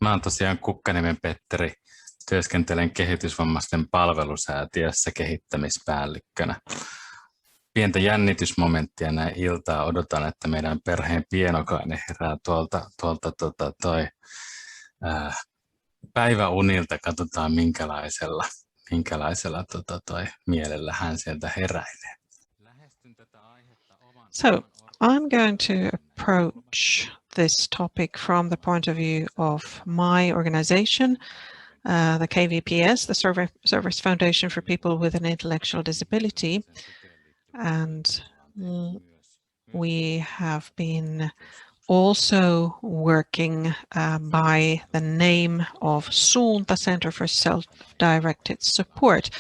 Mä oon tosiaan Kukkaniemen Petteri. Työskentelen kehitysvammaisten palvelusäätiössä kehittämispäällikkönä. Pientä jännitysmomenttia näin iltaa. Odotan, että meidän perheen pienokainen herää tuolta päiväunilta. Katsotaan minkälaisella mielellä hän sieltä heräilee. So I'm going to approach this topic from the point of view of my organization, the KVPS, the Service Foundation for People with an Intellectual Disability. And we have been also working by the name of Suunta Center for Self-Directed Support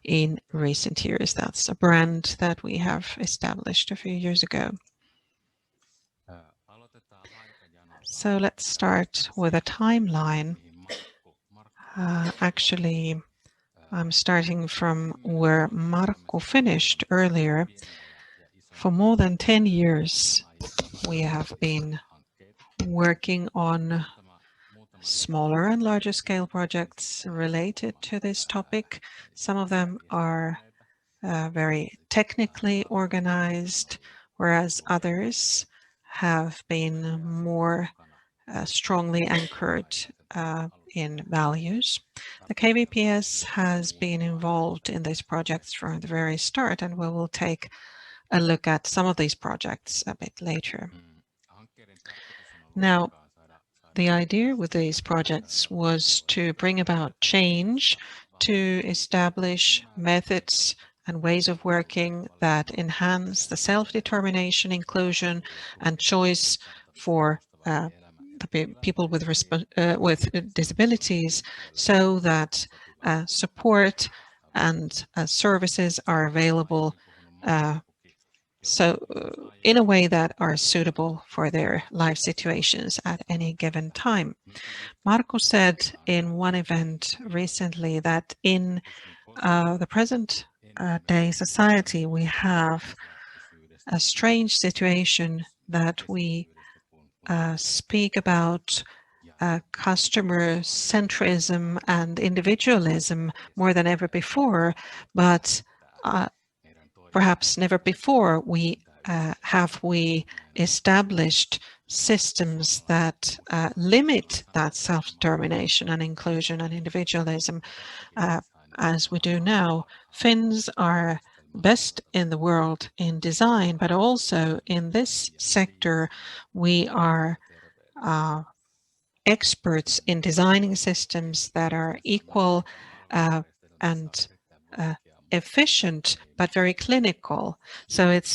in recent years. That's a brand that we have established a few years ago. So let's start with a timeline. Actually, I'm starting from where Markku finished earlier. For more than 10 years, we have been working on smaller and larger scale projects related to this topic. Some of them are very technically organized, whereas others have been more strongly anchored in values. The KVPS has been involved in these projects from the very start, and we will take a look at some of these projects a bit later. Now, the idea with these projects was to bring about change, to establish methods and ways of working that enhance the self-determination, inclusion, and choice for the people with disabilities, so that support and services are available in a way that are suitable for their life situations at any given time. Markku said in one event recently that in the present day society, we have a strange situation that we speak about customer centrism and individualism more than ever before, but perhaps never before have we established systems that limit that self-determination and inclusion and individualism as we do now. Finns are best in the world in design, but also in this sector we are experts in designing systems that are equal and efficient, but very clinical. So it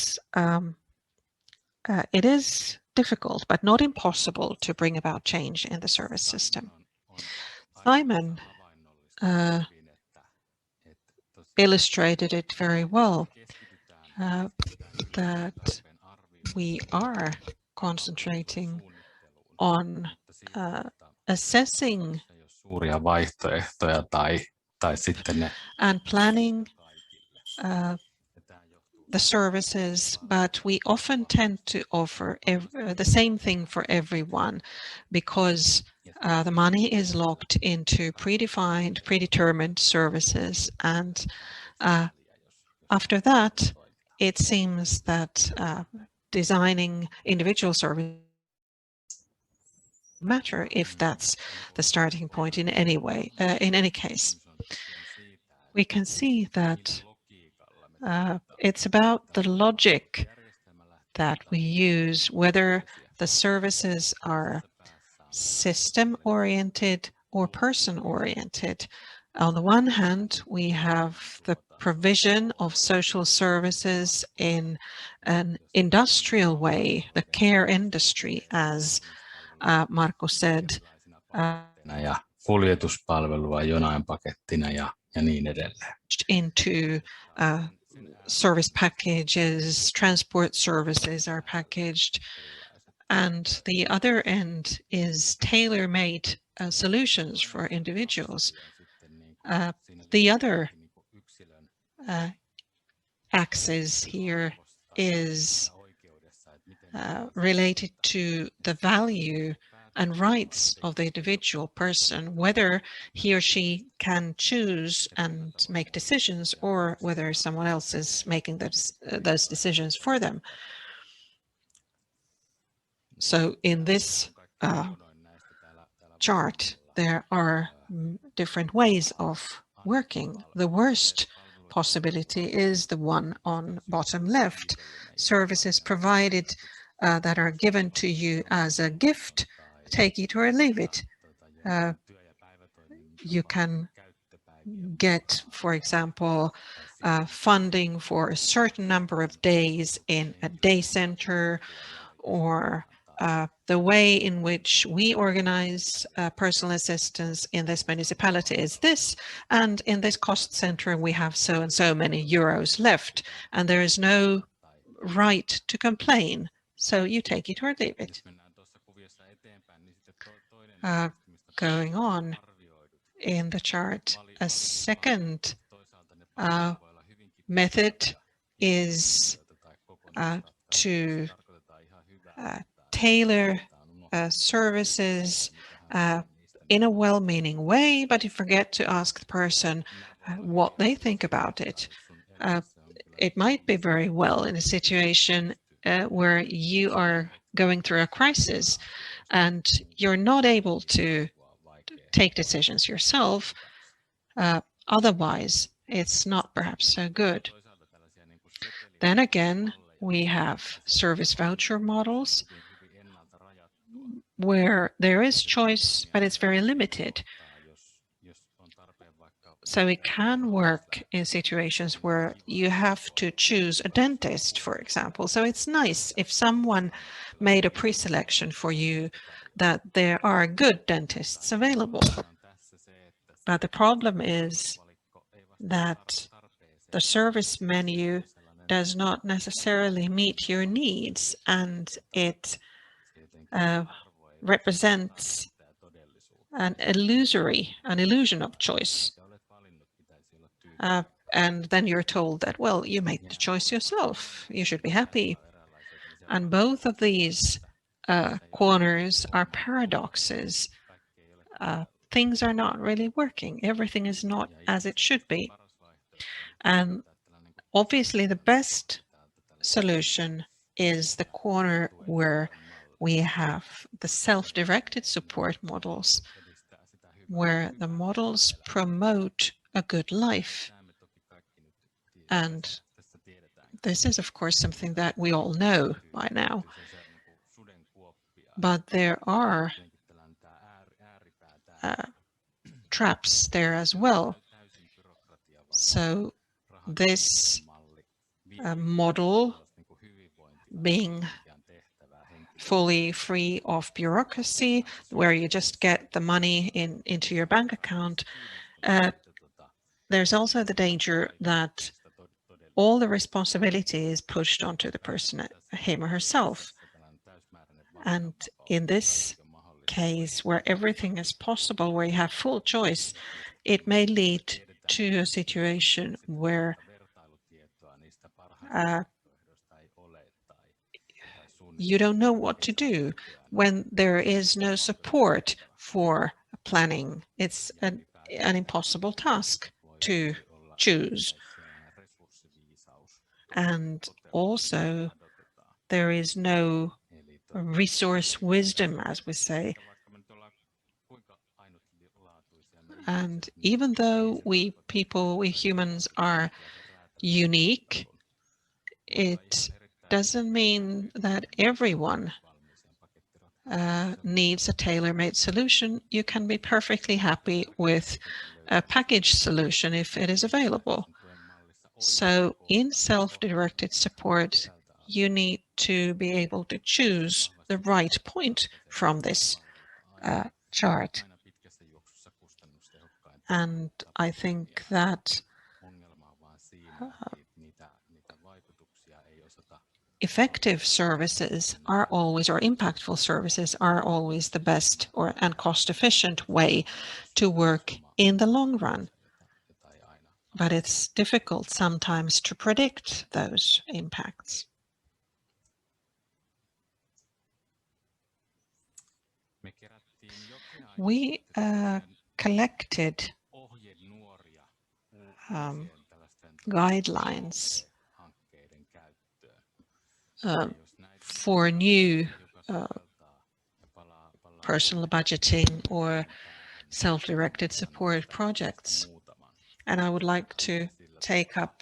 is difficult, but not impossible, to bring about change in the service system. Simon illustrated it very well, that we are concentrating on assessing suuria vaihtoehtoja tai sitten ne and planning the services, but we often tend to offer the same thing for everyone, because the money is locked into predetermined services, and after that it seems that designing individual services matter if that's the starting point in any way. In any case, we can see that it's about the logic that we use, whether the services are system-oriented or person-oriented. On the one hand, we have the provision of social services in an industrial way, the care industry, as Markku said. Ja kuljetuspalvelua jonain pakettina ja niin edelleen. Into service packages, transport services are packaged, and the other end is tailor-made solutions for individuals. The other axis here is related to the value and rights of the individual person, whether he or she can choose and make decisions or whether someone else is making those decisions for them. So in this chart, there are different ways of working. The worst possibility is the one on bottom left. Services provided that are given to you as a gift, take it or leave it. You can get, for example, funding for a certain number of days in a day center, or the way in which we organize personal assistance in this municipality is this, and in this cost center we have so and so many euros left, and there is no right to complain, so you take it or leave it. Going on in the chart, a second method is to tailor services in a well-meaning way, but you forget to ask the person what they think about it. It might be very well in a situation where you are going through a crisis and you're not able to take decisions yourself. Otherwise, it's not perhaps so good. Then again, we have service voucher models where there is choice, but it's very limited. So it can work in situations where you have to choose a dentist, for example. So it's nice if someone made a pre-selection for you that there are good dentists available. But the problem is that the service menu does not necessarily meet your needs, and it represents an illusion of choice. And then you're told that, well, you make the choice yourself. You should be happy. And both of these corners are paradoxes. Things are not really working. Everything is not as it should be. And obviously, the best solution is the corner where we have the self-directed support models, where the models promote a good life. And this is, of course, something that we all know by now. But there are traps there as well. So this model being fully free of bureaucracy, where you just get the money into your bank account, there's also the danger that all the responsibility is pushed onto the person, him or herself. And in this case, where everything is possible, where you have full choice, it may lead to a situation where you don't know what to do when there is no support for planning. It's an impossible task to choose. And also, there is no resource wisdom, as we say. And even though we humans are unique, it doesn't mean that everyone needs a tailor-made solution. You can be perfectly happy with a package solution if it is available. So in self-directed support, you need to be able to choose the right point from this chart. And I think that effective services are always, or impactful services are always the best and cost-efficient way to work in the long run. But it's difficult sometimes to predict those impacts. we collected guidelines for new personal budgeting or self-directed support projects. And I would like to take up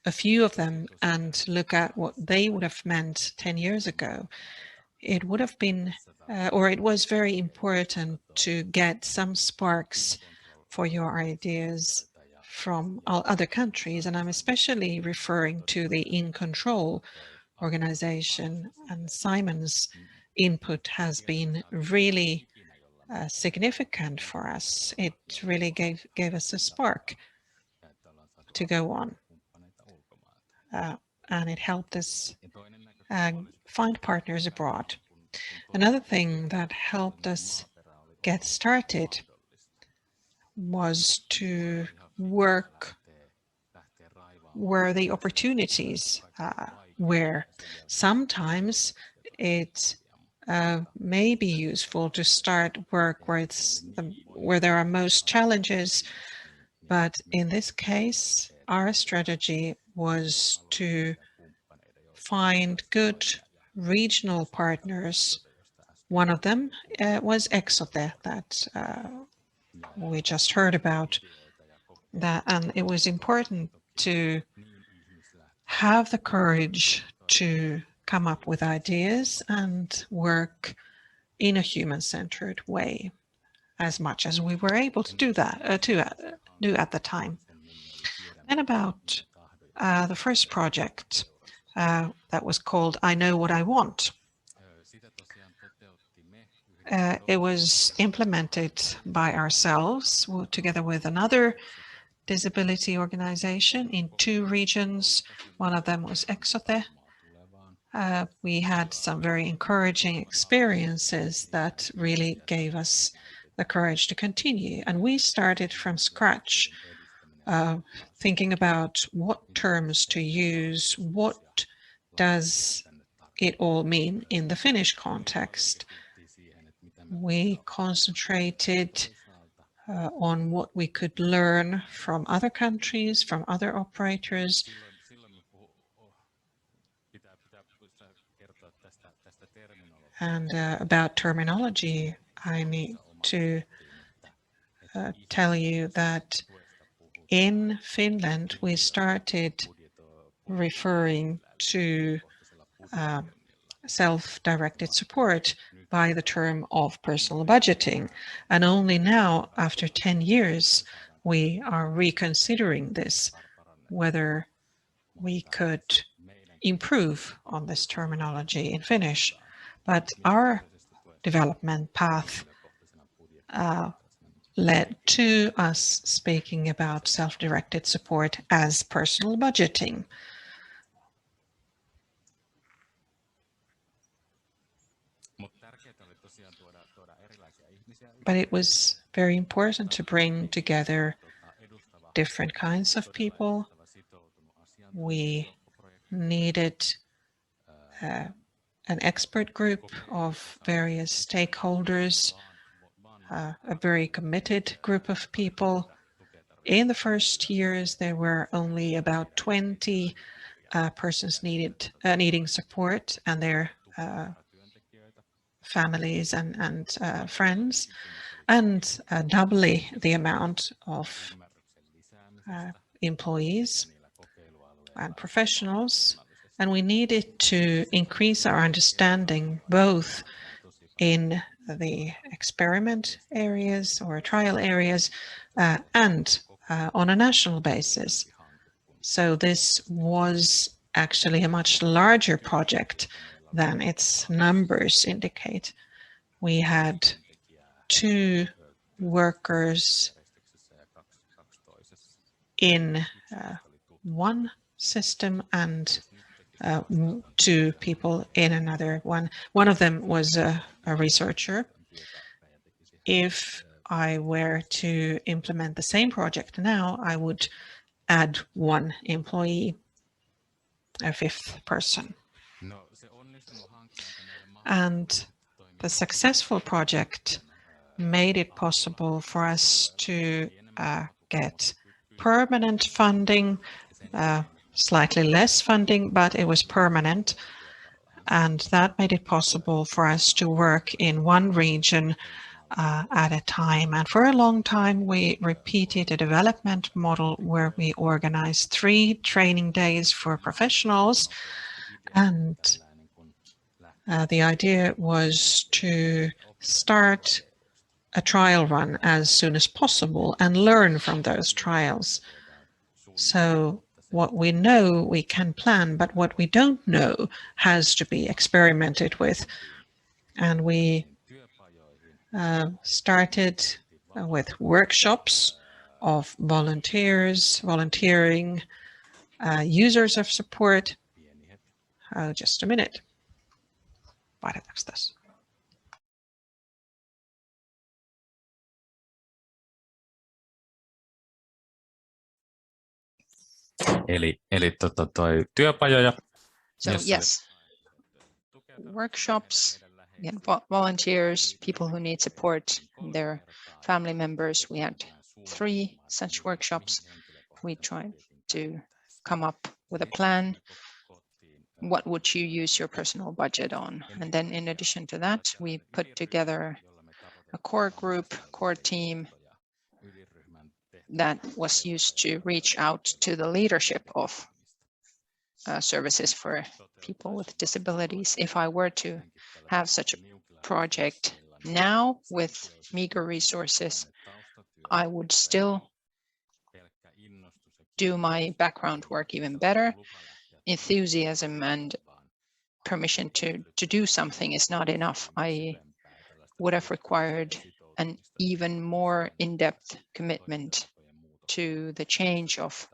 a few of them and look at what they would have meant 10 years ago. It would have been, or it was very important to get some sparks for your ideas from other countries. And I'm especially referring to the In Control organization, and Simon's input has been really significant for us. It really gave us a spark to go on. And it helped us find partners abroad. Another thing that helped us get started was to work where the opportunities were. Sometimes it may be useful to start work where there are most challenges, but in this case, our strategy was to find good regional partners. One of them was Exote that we just heard about. And it was important to have the courage to come up with ideas and work in a human-centered way, as much as we were able to do that do at the time. And about the first project that was called I Know What I Want. It was implemented by ourselves together with another disability organization in 2 regions. One of them was Exote. We had some very encouraging experiences that really gave us the courage to continue. And we started from scratch, thinking about what terms to use, what does it all mean in the Finnish context. We concentrated on what we could learn from other countries, from other operators. And about terminology, I need to tell you that in Finland, we started referring to self-directed support by the term of personal budgeting. And only now, after 10 years, we are reconsidering this, whether we could improve on this terminology in Finnish. But our development path led to us speaking about self-directed support as personal budgeting. But it was very important to bring together different kinds of people. We needed an expert group of various stakeholders, a very committed group of people. In the first years, there were only about 20 persons needing support, and their families and friends, and doubly the amount of employees and professionals. And we needed to increase our understanding both in the experiment areas or trial areas and on a national basis. So this was actually a much larger project than its numbers indicate. We had 2 workers in one system and 2 people in another one. One of them was a researcher. If I were to implement the same project now, I would add 1 employee, a 5th person. And the successful project made it possible for us to get permanent funding, slightly less funding, but it was permanent. And that made it possible for us to work in one region at a time. And for a long time, we repeated a development model where we organized 3 training days for professionals. And the idea was to start a trial run as soon as possible and learn from those trials. So what we know we can plan, but what we don't know has to be experimented with. And we started with workshops of volunteering, users of support. Just a minute. Vaihdetaanko tässä? Eli toi työpajoja. So yes, workshops, again, volunteers, people who need support, their family members. We had 3 such workshops. We tried to come up with a plan. What would you use your personal budget on? And then in addition to that, we put together a core group, core team that was used to reach out to the leadership of services for people with disabilities. If I were to have such a project now with meager resources, I would still do my background work even better. Enthusiasm and permission to do something is not enough. I would have required an even more in-depth commitment to the change of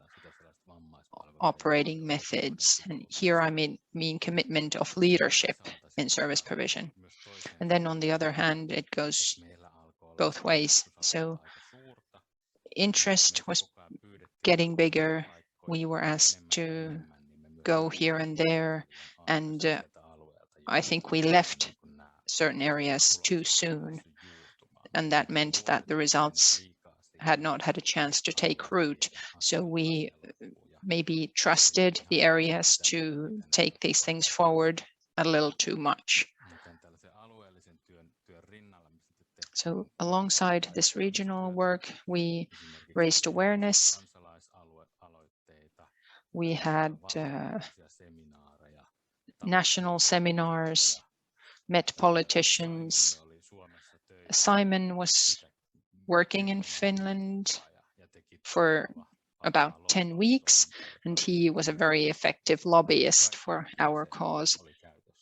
operating methods. And here I mean commitment of leadership in service provision. And then on the other hand, it goes both ways. So interest was getting bigger. We were asked to go here and there. And I think we left certain areas too soon. And that meant that the results had not had a chance to take root. So we maybe trusted the areas to take these things forward a little too much. So alongside this regional work, we raised awareness. We had national seminars, met politicians. Simon was working in Finland for about 10 weeks, and he was a very effective lobbyist for our cause.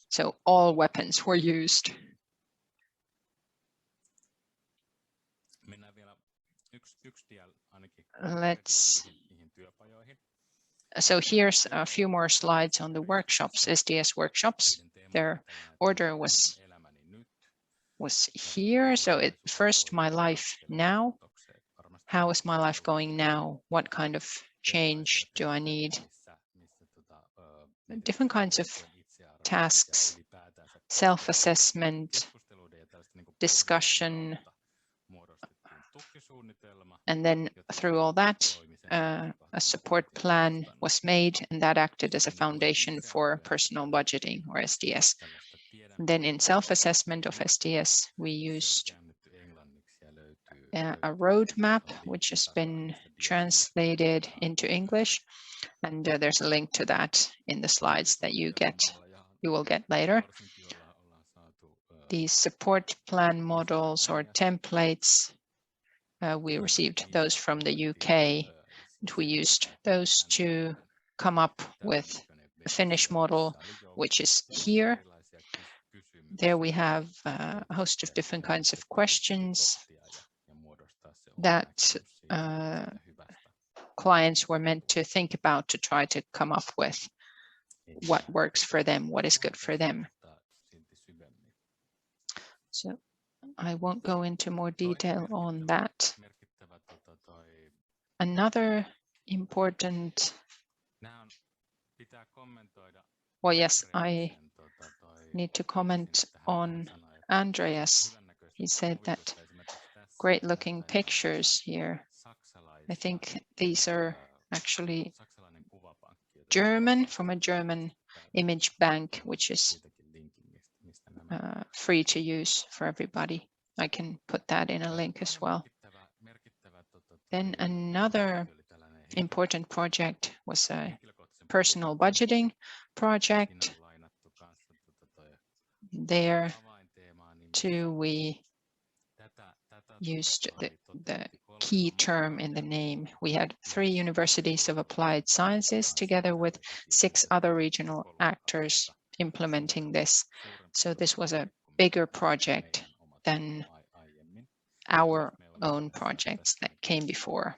So all weapons were used. So here's a few more slides on the workshops, SDS workshops. Their order was here. So first, my life now. How is my life going now? What kind of change do I need? Different kinds of tasks, self-assessment, discussion, and then through all that, a support plan was made, and that acted as a foundation for personal budgeting, or SDS. And then in self-assessment of SDS, we used a roadmap, which has been translated into English, and there's a link to that in the slides that you will get later. These support plan models or templates, we received those from the UK, and we used those to come up with a Finnish model, which is here. There we have a host of different kinds of questions that clients were meant to think about to try to come up with what works for them, what is good for them. So I won't go into more detail on that. Another important, well, yes, I need to comment on Andreas. He said that great looking pictures here. I think these are actually German, from a German image bank, which is free to use for everybody. I can put that in a link as well. Then another important project was a personal budgeting project. There too, we used the key term in the name. We had 3 universities of applied sciences together with 6 other regional actors implementing this. So this was a bigger project than our own projects that came before.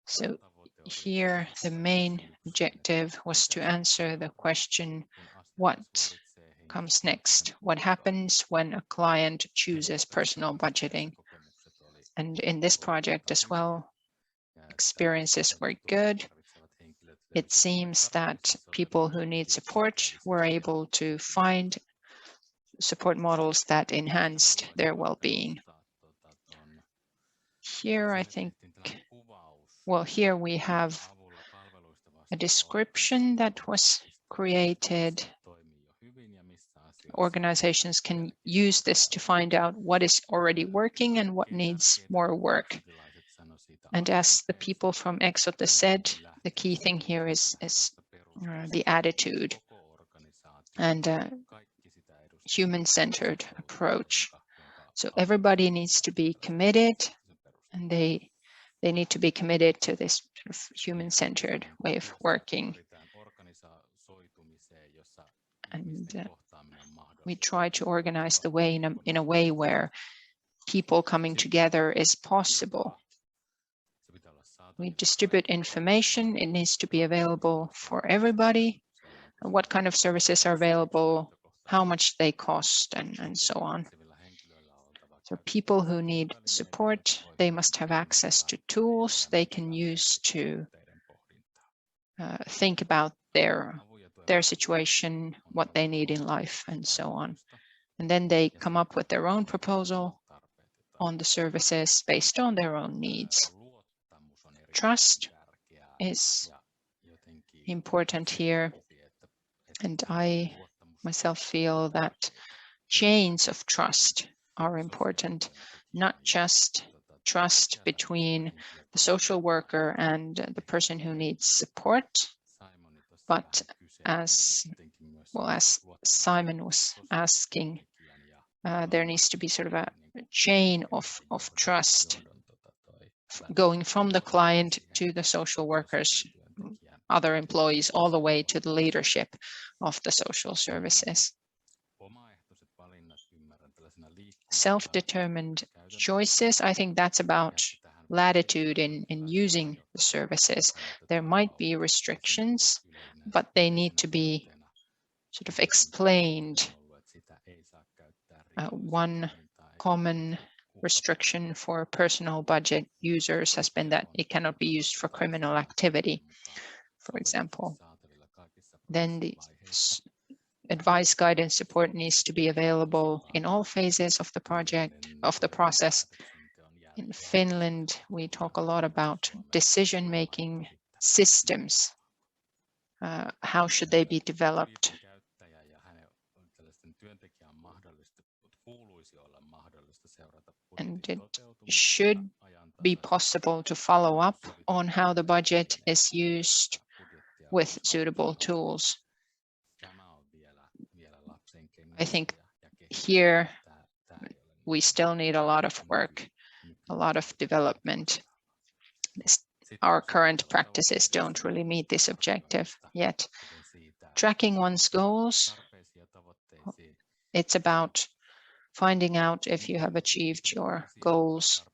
So here the main objective was to answer the question, what comes next? What happens when a client chooses personal budgeting? And in this project as well, experiences were good. It seems that people who need support were able to find support models that enhanced their well-being. Here, I think, well, here we have a description that was created. Organizations can use this to find out what is already working and what needs more work. And as the people from Exote said, the key thing here is the attitude and a human-centered approach. So everybody needs to be committed, and they need to be committed to this sort of human-centered way of working. And we try to organize the way in a way where people coming together is possible. We distribute information. It needs to be available for everybody. What kind of services are available, how much they cost, and so on. So people who need support, they must have access to tools they can use to think about their situation, what they need in life, and so on. And then they come up with their own proposal on the services based on their own needs. Trust is important here, and I myself feel that chains of trust are important, not just trust between the social worker and the person who needs support, but as well as Simon was asking, there needs to be sort of a chain of trust going from the client to the social workers, other employees, all the way to the leadership of the social services. Self-determined choices, I think that's about latitude in using the services. There might be restrictions, but they need to be sort of explained. One common restriction for personal budget users has been that it cannot be used for criminal activity, for example. Then the advice, guidance, support needs to be available in all phases of the project, of the process. In Finland, we talk a lot about decision-making systems. How should they be developed? And it should be possible to follow up on how the budget is used with suitable tools. I think here we still need a lot of work, a lot of development. Our current practices don't really meet this objective yet. Tracking one's goals, it's about finding out if you have achieved your goals.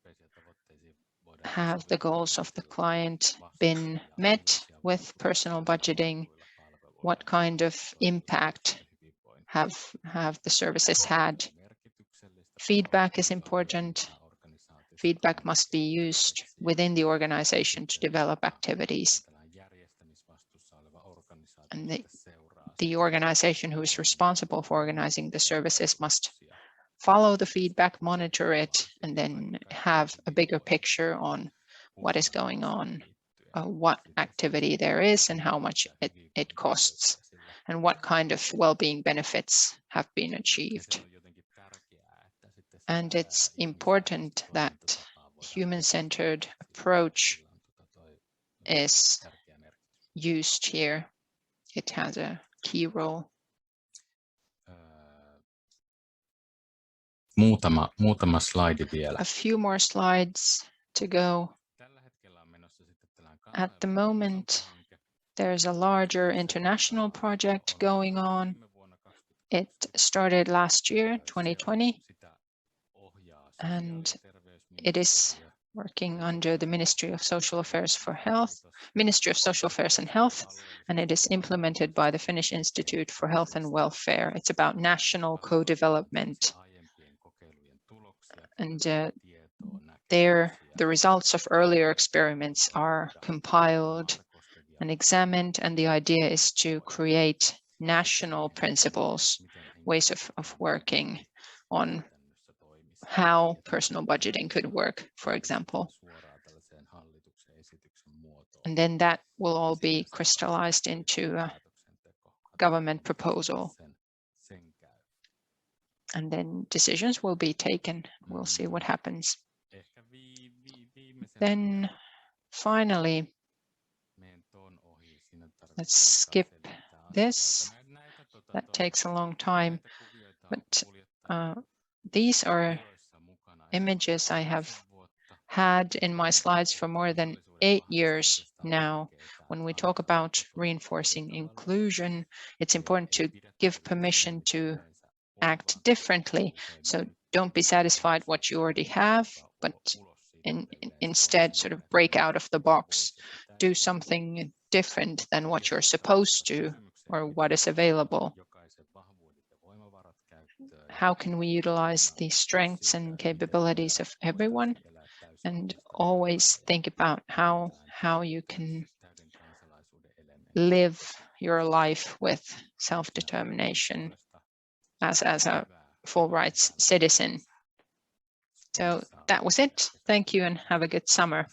Have the goals of the client been met with personal budgeting? What kind of impact have the services had? Feedback is important. Feedback must be used within the organization to develop activities. And the organization who is responsible for organizing the services must follow the feedback, monitor it, and then have a bigger picture on what is going on, what activity there is and how much it costs, and what kind of well-being benefits have been achieved. And it's important that human-centered approach is used here. It has a key role. Muutama slaidi vielä. A few more slides to go. At the moment, there's a larger international project going on. It started last year, 2020, and it is working under the Ministry of Social Affairs and Health, and it is implemented by the Finnish Institute for Health and Welfare. It's about national co-development, and the results of earlier experiments are compiled and examined, and the idea is to create national principles, ways of working on how personal budgeting could work, for example. And then that will all be crystallized into a government proposal. And then decisions will be taken. We'll see what happens. Then finally, let's skip this. That takes a long time, but these are images I have had in my slides for more than 8 years now. When we talk about reinforcing inclusion, it's important to give permission to act differently. So don't be satisfied what you already have, but instead sort of break out of the box, do something different than what you're supposed to or what is available. How can we utilize the strengths and capabilities of everyone, and always think about how you can live your life with self-determination as a full rights citizen. So that was it. Thank you and have a good summer.